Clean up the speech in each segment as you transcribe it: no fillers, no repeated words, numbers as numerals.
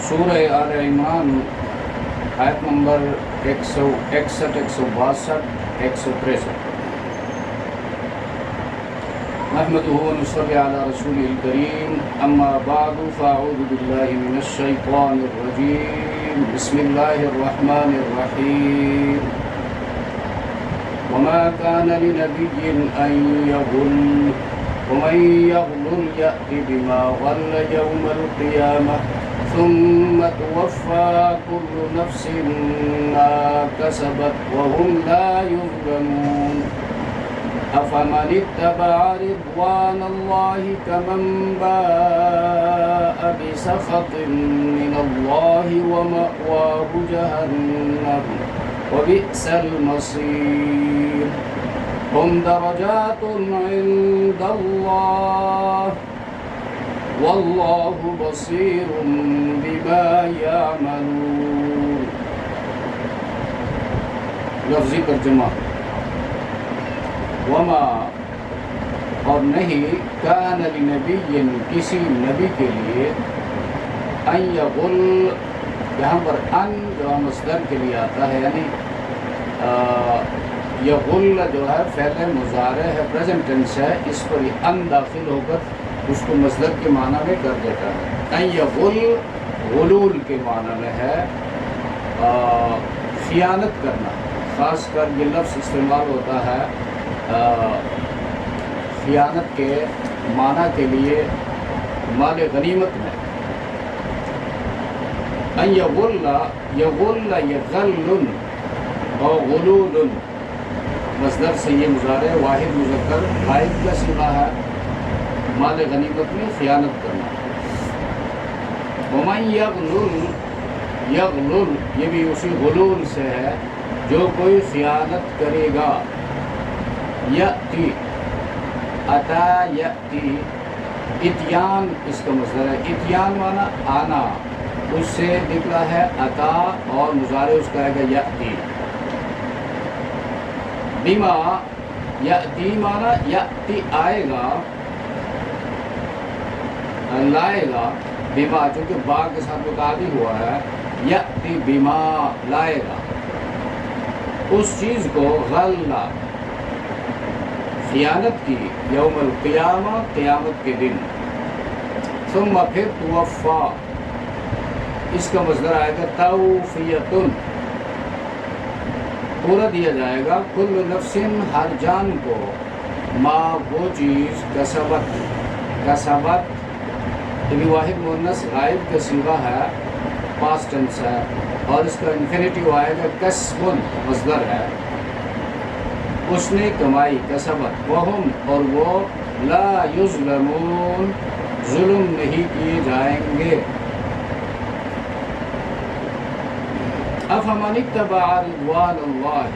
سورہ آل عمران آیت نمبر 161 162 163 نحمده ونصلي على رسوله الكريم اما بعد فاعوذ بالله من الشيطان الرجيم بسم الله الرحمن الرحيم وما كان لنبي ان يغل ومن يغل يأت بما غل يوم القيامة ثم توفى كل نفس ما كسبت وهم لا يظلمون أفمن اتبع رضوان الله كمن باء بسخط من الله ومأواه جهنم وبئس المصير هم درجات عند الله والله بصير بما يعملون. لفظی ترجمہ وما اور نہیں کان لنبی کسی نبی کے لیے ان یغل یہاں پر ان جو مصدر کے لیے آتا ہے یعنی یغل جو ہے فعل مضارع ہے پریزنٹ ٹینس ہے اس پر یہ ان داخل ہو کر اس کو مصدر کے معنی میں کر دیتا ہے. ان یغل غلول کے معنی میں ہے خیانت کرنا. خاص کر یہ لفظ استعمال ہوتا ہے خیانت کے معنی کے لیے مال غنیمت میں. ان یغل یغل یغل اور غلول مصدر سے یہ مضارع واحد مذکر غائب کا صیغہ ہے مال غنیمت میں خیانت کرنا. ومن یغلل یغلل یہ بھی اسی غلول سے ہے جو کوئی خیانت کرے گا. یأتی اتا یأتی اتیان اس کا مصدر ہے. اتیان مانا آنا اس سے نکلا ہے اتا اور مضارع اس کا ہے گا یأتی. بما یأتی مانا یأتی آئے گا لائے گا. بما چونکہ با کے ساتھ متعدی ہوا ہے یأتی بما لائے گا اس چیز کو غلہ خیانت کی یوم القیامہ قیامت کے دن. ثم پھر توفا اس کا مصدر آئے گا توفیتن پورا دیا جائے گا کل نفس ہر جان کو ما وہ چیز کسبت یعنی واحد مؤنث غائب کا صیغہ ہے پاسٹ ٹینس ہے اور اس کا انفینیٹیو آئے گا کسبن مصدر ہے. اس نے کمائی کسبت وہم اور وہ لا یظلمون ظلم نہیں کیے جائیں گے. افمن اتبع رضوان اللہ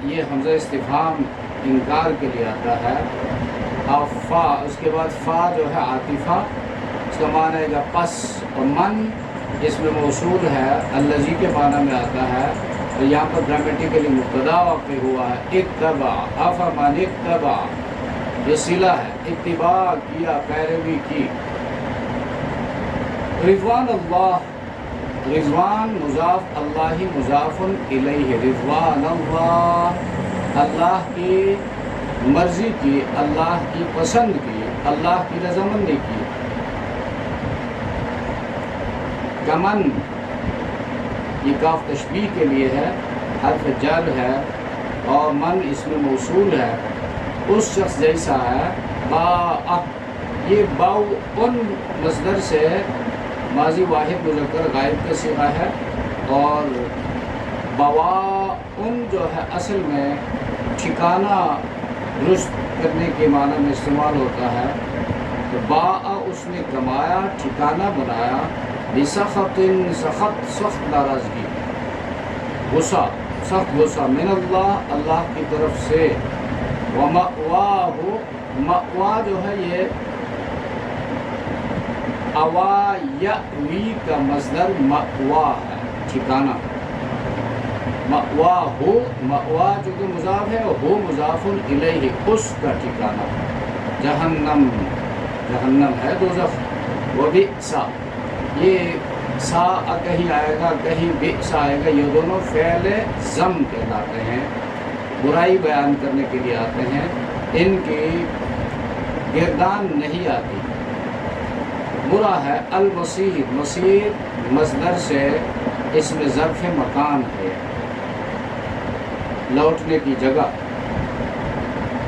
یہ حمزہ استفہام انکار کے لیے آتا ہے. فا اس کے بعد فا جو ہے عاطفہ اس کا معنی ہے گا پس اور من اس میں موصول ہے الذی کے معنی میں آتا ہے اور یہاں پر گرامیٹیکلی مبتدا واقع ہوا ہے. اتبع افمن اتبع یہ صلہ ہے اتباع کیا پیروی کی. رضوان اللہ رضوان مضاف اللہ مضاف الیہ. رضوان اللہ کی مرضی کی اللہ کی پسند کی اللہ کی رضامندی کی. کمن یہ کاف تشبیہ کے لیے ہے حرف جر ہے اور من اس میں موصول ہے اس شخص جیسا ہے. با یہ باؤ ان مصدر سے ماضی واحد مذکر غائب کا صیغہ ہے اور بوا ان جو ہے اصل میں ٹھکانہ درست کرنے کے معنی میں استعمال ہوتا ہے. تو با اس نے کمایا ٹھکانہ بنایا. بسخط سخت ناراضگی غصہ سخت غصہ من اللہ اللہ کی طرف سے. ومأواہ مأوا جو ہے یہ اوا یأوی کا مصدر مأوا ہے ٹھکانہ. مأوا ہو مأوا جو کہ مضاف ہے ہو مضاف الیہ اس کا ٹھکانہ. جہنم جہنم ہے دوزخ. وبئس یہ سا کہیں آئے گا کہیں بئس آئے گا، یہ دونوں فعل ضم کہلاتے ہیں، برائی بیان کرنے کے لیے آتے ہیں، ان کی گردان نہیں آتی۔ برا ہے المصیر، مصیر مصدر سے اس میں ظرف مکان ہے، لوٹنے کی جگہ۔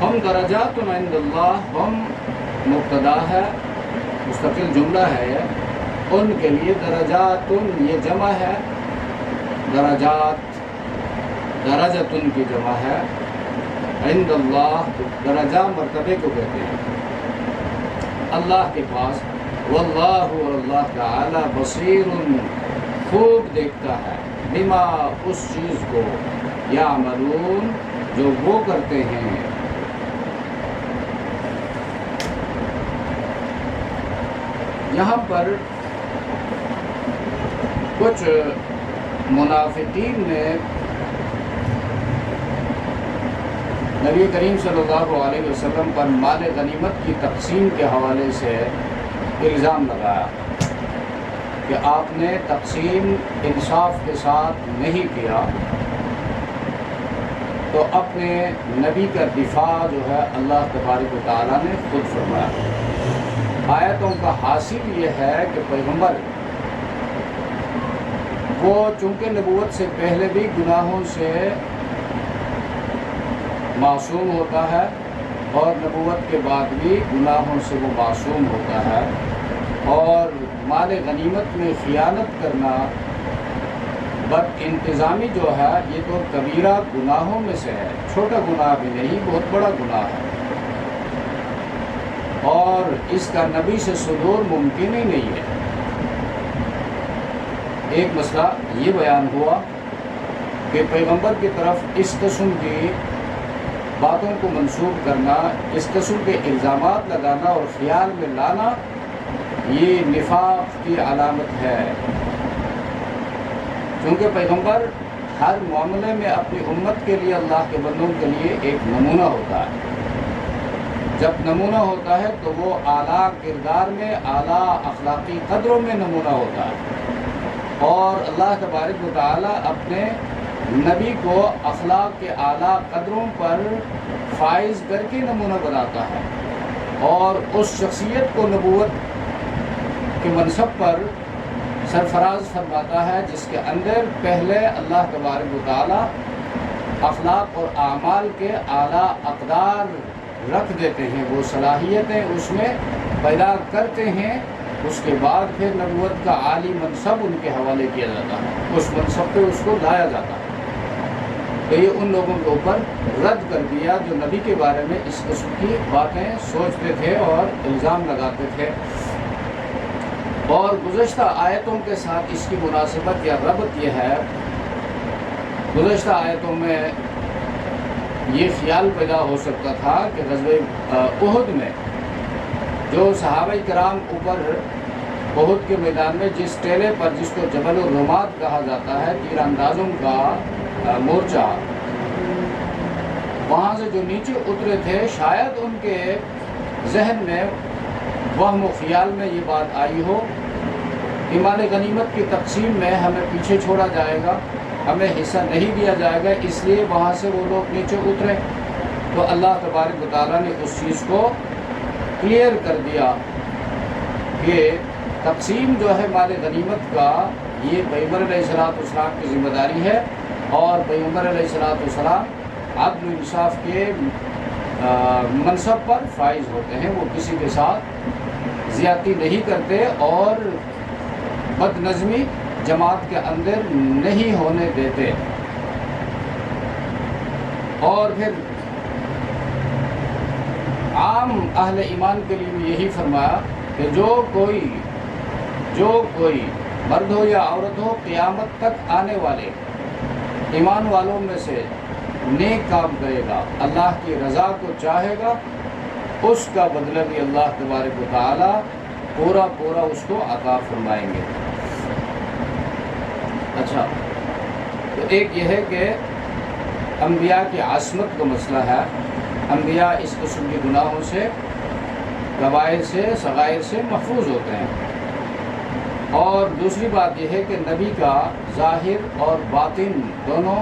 ہم درجات عند اللہ، ہم مبتدا ہے، مستقل جملہ ہے یہ، ان کے لیے درجات یہ جمع ہے، درجات درجتن کی جمع ہے، عند اللہ درجہ مرتبے کو کہتے ہیں اللہ کے پاس، واللہ اور اللہ تعالی بصیر خوب دیکھتا ہے، بما اس چیز کو، یعملون جو وہ کرتے ہیں۔ یہاں پر کچھ منافقین نے نبی کریم صلی اللہ علیہ وسلم پر مال غنیمت کی تقسیم کے حوالے سے الزام لگایا کہ آپ نے تقسیم انصاف کے ساتھ نہیں کیا، تو اپنے نبی کا دفاع جو ہے اللہ تبارک و تعالیٰ نے خود فرمایا۔ آیتوں کا حاصل یہ ہے کہ پیغمبر وہ چونکہ نبوت سے پہلے بھی گناہوں سے معصوم ہوتا ہے اور نبوت کے بعد بھی گناہوں سے وہ معصوم ہوتا ہے، اور مال غنیمت میں خیانت کرنا، بد انتظامی جو ہے یہ تو کبیرہ گناہوں میں سے ہے، چھوٹا گناہ بھی نہیں، بہت بڑا گناہ ہے، اور اس کا نبی سے صدور ممکن ہی نہیں ہے۔ ایک مسئلہ یہ بیان ہوا کہ پیغمبر کی طرف اس قسم کی باتوں کو منسوب کرنا، اس قسم کے الزامات لگانا اور خیال میں لانا، یہ نفاق کی علامت ہے، کیونکہ پیغمبر ہر معاملے میں اپنی امت کے لیے، اللہ کے بندوں کے لیے ایک نمونہ ہوتا ہے۔ جب نمونہ ہوتا ہے تو وہ اعلیٰ کردار میں، اعلیٰ اخلاقی قدروں میں نمونہ ہوتا ہے، اور اللہ تبارک و تعالیٰ اپنے نبی کو اخلاق کے اعلیٰ قدروں پر فائز کر کے نمونہ بناتا ہے، اور اس شخصیت کو نبوت کے منصب پر سرفراز فرماتا ہے جس کے اندر پہلے اللہ تبارک و تعالیٰ اخلاق اور اعمال کے اعلیٰ اقدار رکھ دیتے ہیں، وہ صلاحیتیں اس میں پیدا کرتے ہیں، اس کے بعد پھر نبوت کا عالی منصب ان کے حوالے کیا جاتا ہے، اس منصب پہ اس کو لایا جاتا ہے۔ تو یہ ان لوگوں کے اوپر رد کر دیا جو نبی کے بارے میں اس قسم کی باتیں سوچتے تھے اور الزام لگاتے تھے۔ اور گزشتہ آیتوں کے ساتھ اس کی مناسبت یا ربط یہ ہے، گزشتہ آیتوں میں یہ خیال پیدا ہو سکتا تھا کہ غزوہ احد میں جو صحابہ کرام اوپر احد کے میدان میں جس ٹیلے پر، جس کو جبل الرمات کہا جاتا ہے، تیر اندازوں کا مورچہ، وہاں سے جو نیچے اترے تھے، شاید ان کے ذہن میں وہم و خیال میں یہ بات آئی ہو کہ مال غنیمت کی تقسیم میں ہمیں پیچھے چھوڑا جائے گا، ہمیں حصہ نہیں دیا جائے گا، اس لیے وہاں سے وہ لوگ نیچے اترے۔ تو اللہ تبارک و تعالیٰ نے اس چیز کو کلیئر کر دیا کہ تقسیم جو ہے مال غنیمت کا، یہ پیغمبر علیہ السلام کی ذمہ داری ہے، اور پیغمبر علیہ السلام عدل و انصاف کے منصب پر فائز ہوتے ہیں، وہ کسی کے ساتھ زیادتی نہیں کرتے اور بد نظمی جماعت کے اندر نہیں ہونے دیتے۔ اور پھر عام اہل ایمان کے لیے بھی یہی فرمایا کہ جو کوئی مرد ہو یا عورت ہو، قیامت تک آنے والے ایمان والوں میں سے نیک کام کرے گا، اللہ کی رضا کو چاہے گا، اس کا بدلہ بھی اللہ تبارک و تعالی پورا اس کو عطا فرمائیں گے۔ اچھا، تو ایک یہ ہے کہ انبیاء کی عصمت کا مسئلہ ہے، انبیاء اس قسم کے گناہوں سے، کبائر سے، صغائر سے محفوظ ہوتے ہیں۔ اور دوسری بات یہ ہے کہ نبی کا ظاہر اور باطن دونوں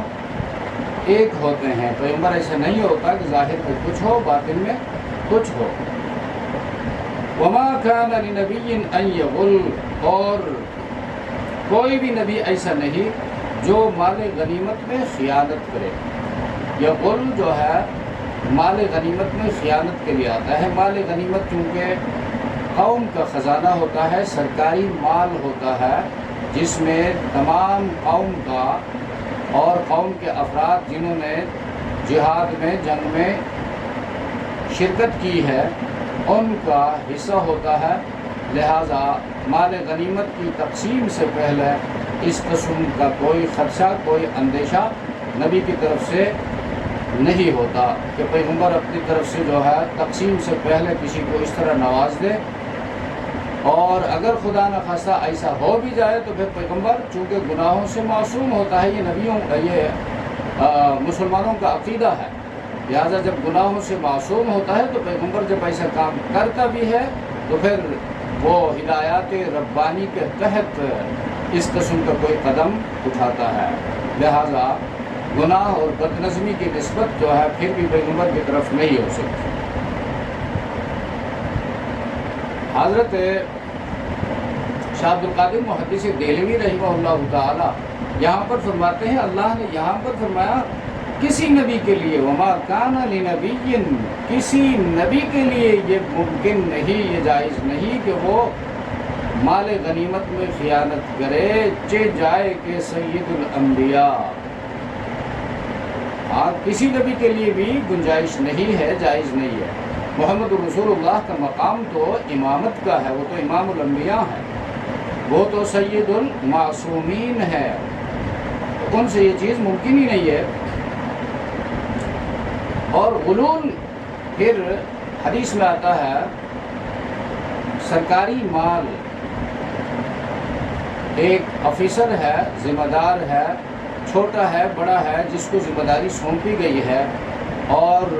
ایک ہوتے ہیں. پیغمبر ایسا نہیں ہوتا کہ ظاہر میں کچھ ہو باطن میں کچھ ہو. وما كان لنبي ان يغل، اور کوئی بھی نبی ایسا نہیں جو مال غنیمت میں خیانت کرے. یغل جو ہے مال غنیمت میں خیانت کے لیے آتا ہے. مال غنیمت چونکہ قوم کا خزانہ ہوتا ہے، سرکاری مال ہوتا ہے، جس میں تمام قوم کا اور قوم کے افراد جنہوں نے جہاد میں جنگ میں شرکت کی ہے ان کا حصہ ہوتا ہے. لہذا مال غنیمت کی تقسیم سے پہلے اس قسم کا کوئی خدشہ کوئی اندیشہ نبی کی طرف سے نہیں ہوتا کہ پیغمبر اپنی طرف سے جو ہے تقسیم سے پہلے کسی کو اس طرح نواز دے. اور اگر خدا نخواستہ ایسا ہو بھی جائے تو پھر پیغمبر چونکہ گناہوں سے معصوم ہوتا ہے، یہ مسلمانوں کا عقیدہ ہے، لہٰذا جب گناہوں سے معصوم ہوتا ہے تو پیغمبر جب ایسا کام کرتا بھی ہے تو پھر وہ ہدایات ربانی کے تحت اس قسم کا کوئی قدم اٹھاتا ہے. لہذا گناہ اور بدنظمی کی نسبت جو ہے پھر بھی پیغمبر کی طرف نہیں ہو سکتی. حضرت شاہ عبد القادر محدث دہلوی رحمہ اللہ تعالی یہاں پر فرماتے ہیں، اللہ نے یہاں پر فرمایا کسی نبی کے لیے وما کان لنبی، کسی نبی کے لیے یہ ممکن نہیں، یہ جائز نہیں کہ وہ مال غنیمت میں خیانت کرے، جائے کہ سید الانبیاء. ہاں کسی نبی کے لیے بھی گنجائش نہیں ہے، جائز نہیں ہے. محمد رسول اللہ کا مقام تو امامت کا ہے، وہ تو امام الانبیاء ہے، وہ تو سید المعصومین ہے، ان سے یہ چیز ممکن ہی نہیں ہے. اور غلول پھر حدیث میں آتا ہے سرکاری مال، ایک آفیسر ہے، ذمہ دار ہے، چھوٹا ہے بڑا ہے، جس کو ذمہ داری سونپی گئی ہے اور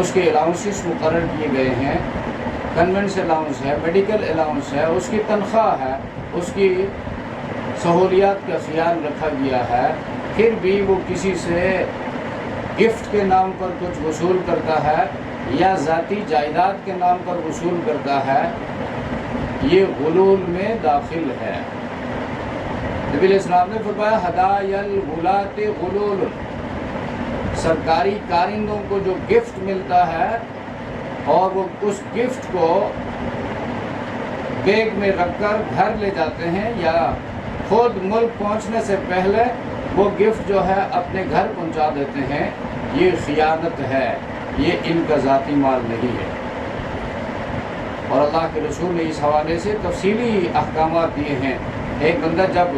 اس کے الاؤنسز مقرر کیے گئے ہیں، کنونس الاؤنس ہے، میڈیکل الاؤنس ہے، اس کی تنخواہ ہے، اس کی سہولیات کا خیال رکھا گیا ہے، پھر بھی وہ کسی سے گفٹ کے نام پر کچھ وصول کرتا ہے یا ذاتی جائیداد کے نام پر وصول کرتا ہے، یہ غلول میں داخل ہے. نبی علیہ السلام نے فرمایا ہدایا الغلاۃ غلول، سرکاری کارندوں کو جو گفٹ ملتا ہے اور وہ اس گفٹ کو بیگ میں رکھ کر گھر لے جاتے ہیں یا خود ملک پہنچنے سے پہلے وہ گفٹ جو ہے اپنے گھر پہنچا دیتے ہیں، یہ خیانت ہے، یہ ان کا ذاتی مال نہیں ہے. اور اللہ کے رسول نے اس حوالے سے تفصیلی احکامات دیے ہیں. ایک بندہ جب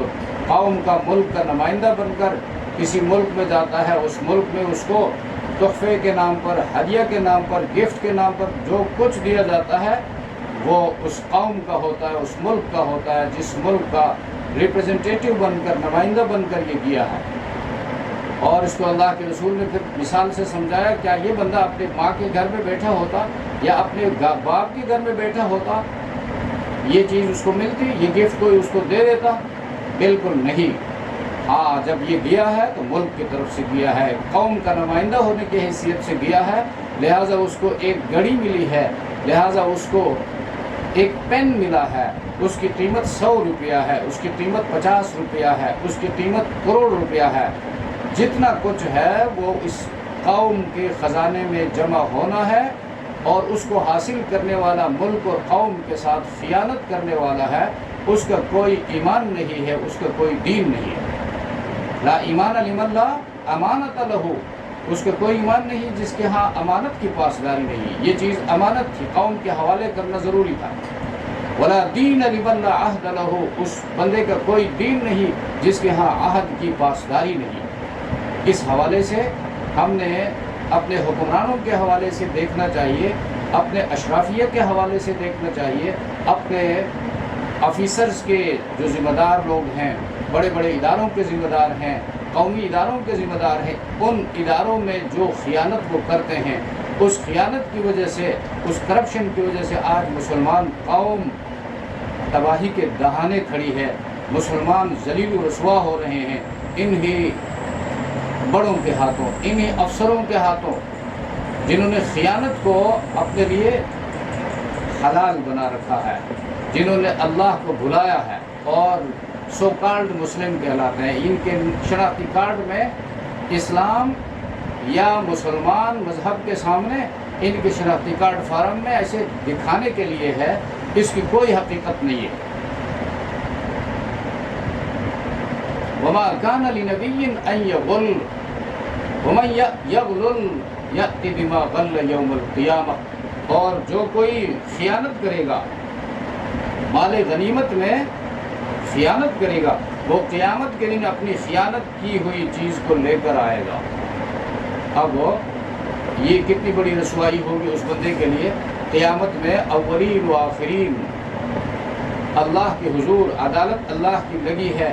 قوم کا ملک کا نمائندہ بن کر کسی ملک میں جاتا ہے، اس ملک میں اس کو تحفے کے نام پر، ہدیہ کے نام پر، گفٹ کے نام پر جو کچھ دیا جاتا ہے وہ اس قوم کا ہوتا ہے، اس ملک کا ہوتا ہے جس ملک کا ریپریزنٹیٹیو بن کر، نمائندہ بن کر یہ کیا ہے. اور اس کو اللہ کے رسول نے پھر مثال سے سمجھایا، کیا یہ بندہ اپنے ماں کے گھر میں بیٹھا ہوتا یا اپنے باپ کے گھر میں بیٹھا ہوتا یہ چیز اس کو ملتی، یہ گفٹ کوئی اس کو دے دیتا؟ بالکل نہیں. ہاں جب یہ گیا ہے تو ملک کی طرف سے گیا ہے، قوم کا نمائندہ ہونے کی حیثیت سے گیا ہے، لہٰذا اس کو ایک گھڑی ملی ہے، لہٰذا اس کو ایک پین ملا ہے، اس کی قیمت 100 روپیہ ہے، اس کی قیمت 50 روپیہ ہے، اس کی قیمت کروڑ روپیہ ہے. جتنا کچھ ہے وہ اس قوم کے خزانے میں جمع ہونا ہے، اور اس کو حاصل کرنے والا ملک اور قوم کے ساتھ خیانت کرنے والا ہے، اس کا کوئی ایمان نہیں ہے، اس کا کوئی دین نہیں ہے. لا ایمان لمن لا امانت لہ، اس کا کوئی ایمان نہیں جس کے ہاں امانت کی پاسداری نہیں. یہ چیز امانت تھی، قوم کے حوالے کرنا ضروری تھا. ولا دین لمن لا عہد لہ، اس بندے کا کوئی دین نہیں جس کے ہاں عہد کی پاسداری نہیں. اس حوالے سے ہم نے اپنے حکمرانوں کے حوالے سے دیکھنا چاہیے، اپنے اشرافیہ کے حوالے سے دیکھنا چاہیے، اپنے آفیسرز کے جو ذمہ دار لوگ ہیں، بڑے بڑے اداروں کے ذمہ دار ہیں، قومی اداروں کے ذمہ دار ہیں، ان اداروں میں جو خیانت وہ کرتے ہیں، اس خیانت کی وجہ سے، اس کرپشن کی وجہ سے آج مسلمان قوم تباہی کے دہانے کھڑی ہے، مسلمان ذلیل و رسوا ہو رہے ہیں انہی بڑوں کے ہاتھوں، انہی افسروں کے ہاتھوں جنہوں نے خیانت کو اپنے لیے حلال بنا رکھا ہے، جنہوں نے اللہ کو بھلایا ہے اور سو کالڈ مسلم کہلاتے ہیں۔ ان کے شناختی کارڈ میں اسلام یا مسلمان مذہب کے سامنے ان کے شناختی کارڈ فارم میں ایسے دکھانے کے لیے ہے، اس کی کوئی حقیقت نہیں ہے۔ وَمَا كَانَ لِنَبِيٍّ أَن يَغُلَّ وَمَن يَغْلُلْ يَأْتِ بِمَا غَلَّ يَوْمَ الْقِيَامَةِ، اور جو کوئی خیانت کرے گا، مال غنیمت میں خیانت کرے گا، وہ قیامت کے دن اپنی خیانت کی ہوئی چیز کو لے کر آئے گا۔ اب یہ کتنی بڑی رسوائی ہوگی اس بندے کے لیے، قیامت میں اولین و آخرین اللہ کے حضور عدالت اللہ کی لگی ہے،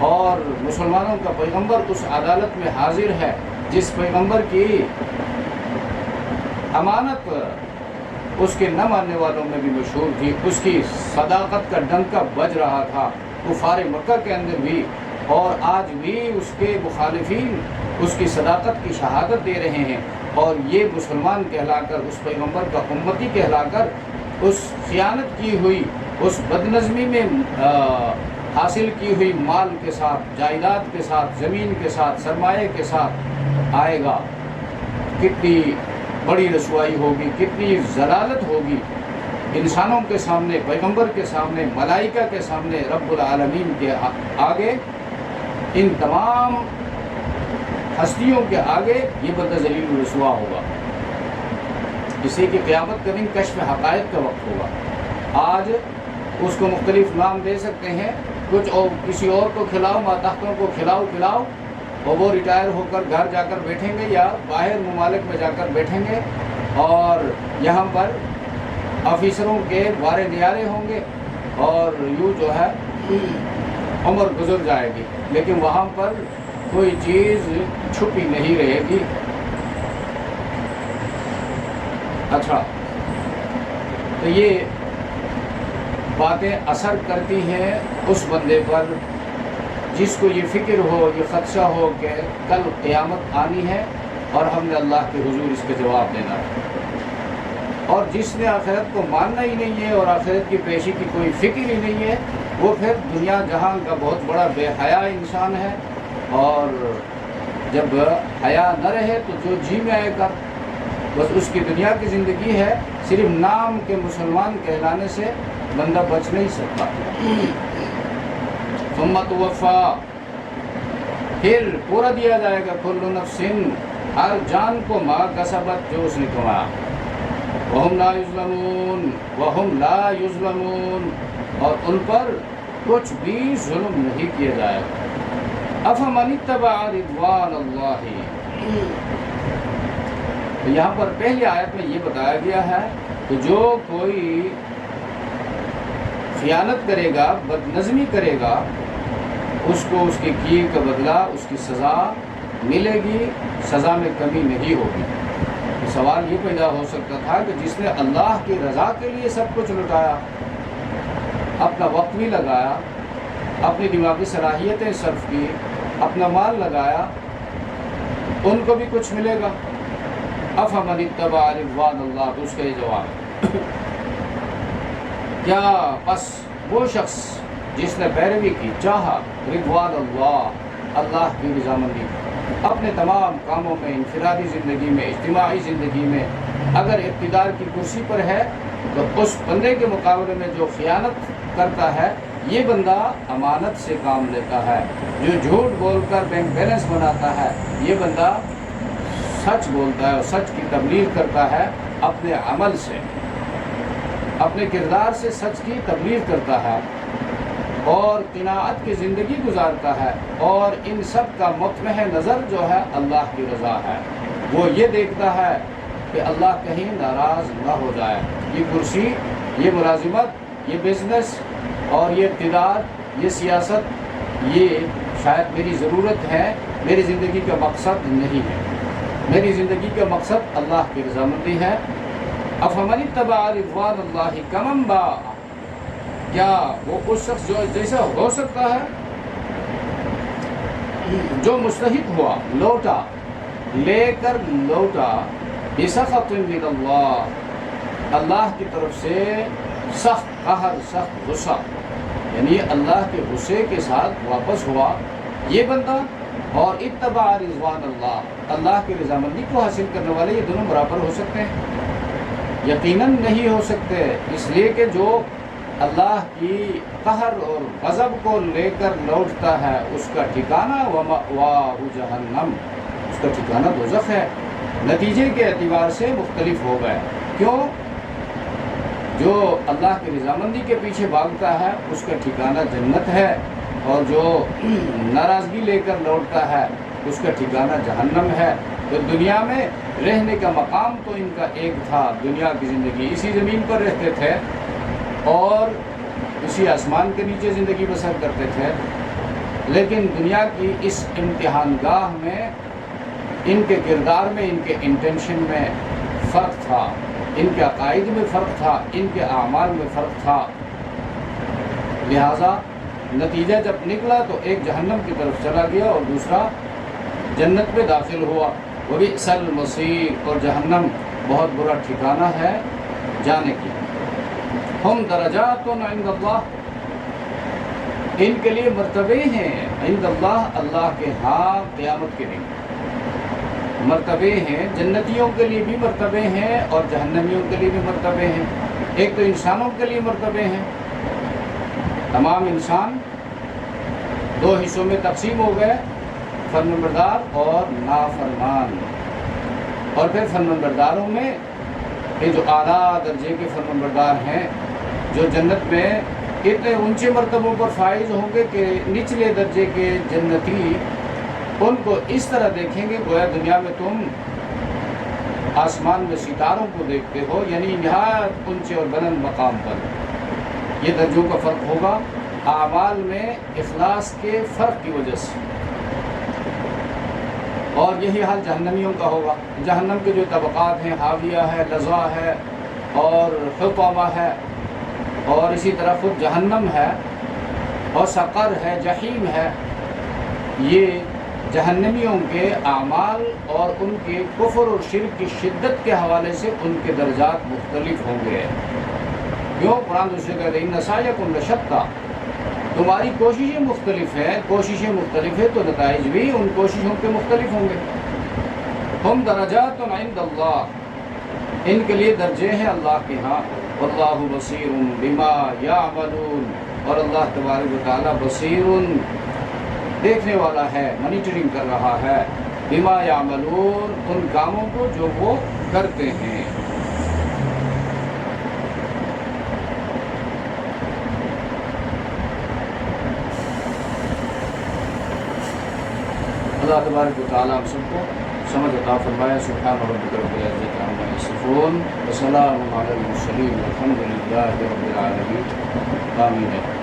اور مسلمانوں کا پیغمبر اس عدالت میں حاضر ہے، جس پیغمبر کی امانت اس کے نہ ماننے والوں میں بھی مشہور تھی، اس کی صداقت کا ڈنکا بج رہا تھا کفار مکہ کے اندر بھی، اور آج بھی اس کے مخالفین اس کی صداقت کی شہادت دے رہے ہیں، اور یہ مسلمان کہلا کر، اس پیغمبر کا امتی کہلا کر، اس خیانت کی ہوئی، اس بدنظمی میں حاصل کی ہوئی مال کے ساتھ، جائیداد کے ساتھ، زمین کے ساتھ، سرمایہ کے ساتھ آئے گا۔ کتنی بڑی رسوائی ہوگی، کتنی ضلالت ہوگی انسانوں کے سامنے، پیغمبر کے سامنے، ملائکہ کے سامنے، رب العالمین کے آگے، ان تمام ہستیوں کے آگے یہ بندہ ذلیل و رسوا ہوگا۔ اسی کی قیامت کا دن کشف حقائق کا وقت ہوگا۔ آج اس کو مختلف نام دے سکتے ہیں، کچھ اور کسی اور کو کھلاؤ، ماتحتوں کو کھلاؤ پلاؤ، اور وہ ریٹائر ہو کر گھر جا کر بیٹھیں گے یا باہر ممالک میں جا کر بیٹھیں گے، اور یہاں پر آفیسروں کے بارے نیارے ہوں گے، اور یوں جو ہے عمر گزر جائے گی، لیکن وہاں پر کوئی چیز چھپی نہیں رہے گی۔ اچھا، تو یہ باتیں اثر کرتی ہیں اس بندے پر جس کو یہ فکر ہو، یہ خدشہ ہو کہ کل قیامت آنی ہے اور ہم نے اللہ کے حضور اس کے جواب دینا ہے، اور جس نے آخرت کو ماننا ہی نہیں ہے اور آخرت کی پیشی کی کوئی فکر ہی نہیں ہے، وہ پھر دنیا جہاں کا بہت بڑا بے حیا انسان ہے، اور جب حیا نہ رہے تو جو جی میں آئے گا، بس اس کی دنیا کی زندگی ہے، صرف نام کے مسلمان کہلانے سے بندہ بچ نہیں سکتا۔ ثم توفا، پھر پورا دیا جائے گا، کل نفس، ہر جان کو ما کسبت، جو اس نے کمایا، وہم لا یظلمون، وہم لا یظلمون، اور ان پر کچھ بھی ظلم نہیں کیا جائے گا۔ افمن اتبع رضوان اللہ، تو یہاں پر پہلی آیت میں یہ بتایا گیا ہے کہ جو کوئی خیانت کرے گا، بدنظمی کرے گا، اس کو اس کے کیے کا بدلہ، اس کی سزا ملے گی، سزا میں کمی نہیں ہوگی۔ سوال یہ پیدا ہو سکتا تھا کہ جس نے اللہ کی رضا کے لیے سب کچھ لٹایا، اپنا وقت بھی لگایا، اپنی دماغی صلاحیتیں صرف کی، اپنا مال لگایا، ان کو بھی کچھ ملے گا؟ افمن اتبع رضوان اللہ، تو اس کا یہ جواب ہے کیا بس وہ شخص جس نے پیروی کی، چاہا رضوان اللہ، اللہ کی رضامندی، اپنے تمام کاموں میں، انفرادی زندگی میں، اجتماعی زندگی میں، اگر اقتدار کی کرسی پر ہے تو اس بندے کے مقابلے میں جو خیانت کرتا ہے، یہ بندہ امانت سے کام لیتا ہے، جو جھوٹ بول کر بینک بیلنس بناتا ہے، یہ بندہ سچ بولتا ہے اور سچ کی تبلیغ کرتا ہے، اپنے عمل سے، اپنے کردار سے سچ کی تبلیغ کرتا ہے، اور قناعت کی زندگی گزارتا ہے، اور ان سب کا مطمع نظر جو ہے اللہ کی رضا ہے۔ وہ یہ دیکھتا ہے کہ اللہ کہیں ناراض نہ ہو جائے، یہ کرسی، یہ ملازمت، یہ بزنس اور یہ اقتدار، یہ سیاست، یہ شاید میری ضرورت ہے، میری زندگی کا مقصد نہیں ہے، میری زندگی کا مقصد اللہ کی رضامندی ہے۔ افمن اتبع رضوان اللہ کمن باء کیا وہ اس شخص جو جیسا ہو سکتا ہے جو مستحق ہوا، لوٹا، لے کر لوٹا بسخط من اللہ، اللہ کی طرف سے سخت قہر، سخت غصہ، یعنی اللہ کے غصے کے ساتھ واپس ہوا یہ بندہ، اور اتبع رضوان اللہ، اللہ کی رضامندی کو حاصل کرنے والے، یہ دونوں برابر ہو سکتے ہیں؟ یقیناً نہیں ہو سکتے، اس لیے کہ جو اللہ کی قہر اور غضب کو لے کر لوٹتا ہے اس کا ٹھکانہ ومأواہ جہنم، اس کا ٹھکانہ دوزخ ہے۔ نتیجے کے اعتبار سے مختلف ہو گئے، کیوں؟ جو اللہ کی رضامندی کے پیچھے بھاگتا ہے اس کا ٹھکانہ جنت ہے، اور جو ناراضگی لے کر لوٹتا ہے اس کا ٹھکانہ جہنم ہے۔ تو دنیا میں رہنے کا مقام تو ان کا ایک تھا، دنیا کی زندگی اسی زمین پر رہتے تھے اور اسی آسمان کے نیچے زندگی بسر کرتے تھے، لیکن دنیا کی اس امتحان گاہ میں ان کے کردار میں، ان کے انٹینشن میں فرق تھا، ان کے عقائد میں فرق تھا، ان کے اعمال میں فرق تھا، لہٰذا نتیجہ جب نکلا تو ایک جہنم کی طرف چلا گیا اور دوسرا جنت میں داخل ہوا۔ وبئس المصیر، اور جہنم بہت برا ٹھکانہ ہے جانے کی۔ ہم درجات عند اللہ، ان کے لیے مرتبے ہیں عند اللہ، اللہ کے ہاں قیامت کے دن مرتبے ہیں۔ جنتیوں کے لیے بھی مرتبے ہیں اور جہنمیوں کے لیے بھی مرتبے ہیں۔ ایک تو انسانوں کے لیے مرتبے ہیں، تمام انسان دو حصوں میں تقسیم ہو گئے، فرمانبردار اور نافرمان۔ اور پھر فرمانبرداروں میں یہ جو اعلیٰ درجے کے فرمانبردار ہیں، جو جنت میں اتنے اونچے مرتبوں پر فائز ہوں گے کہ نچلے درجے کے جنتی ان کو اس طرح دیکھیں گے گویا دنیا میں تم آسمان میں ستاروں کو دیکھتے ہو، یعنی نہایت اونچے اور بلند مقام پر۔ یہ درجوں کا فرق ہوگا اعمال میں اخلاص کے فرق کی وجہ سے، اور یہی حال جہنمیوں کا ہوگا۔ جہنم کے جو طبقات ہیں، حاویہ ہے، لظا ہے اور حطمہ ہے، اور اسی طرح خود جہنم ہے اور سقر ہے، جحیم ہے، یہ جہنمیوں کے اعمال اور ان کے کفر اور شرک کی شدت کے حوالے سے ان کے درجات مختلف ہوں گے۔ کیوں؟ قرآن دوسرے کہتے ہیں ان سعیکم لشتی، تمہاری کوششیں مختلف ہیں، کوششیں مختلف ہیں تو نتائج بھی ان کوششوں کے مختلف ہوں گے۔ ہم درجات عند اللہ، ان کے لیے درجے ہیں اللہ کے ہاں۔ واللہ بصیر بما یعملون، اور اللہ تبارک و تعالیٰ بصیر، دیکھنے والا ہے، مانیٹرنگ کر رہا ہے، بما یعملون، ان کاموں کو جو وہ کرتے ہیں۔ اللہ تبارک و تعالیٰ ہم سب کو سمجھ عطا فرمائے۔ سبحان ربک رب العزت عما یصفون وسلام علی المرسلین والحمد للہ رب العالمین، آمین۔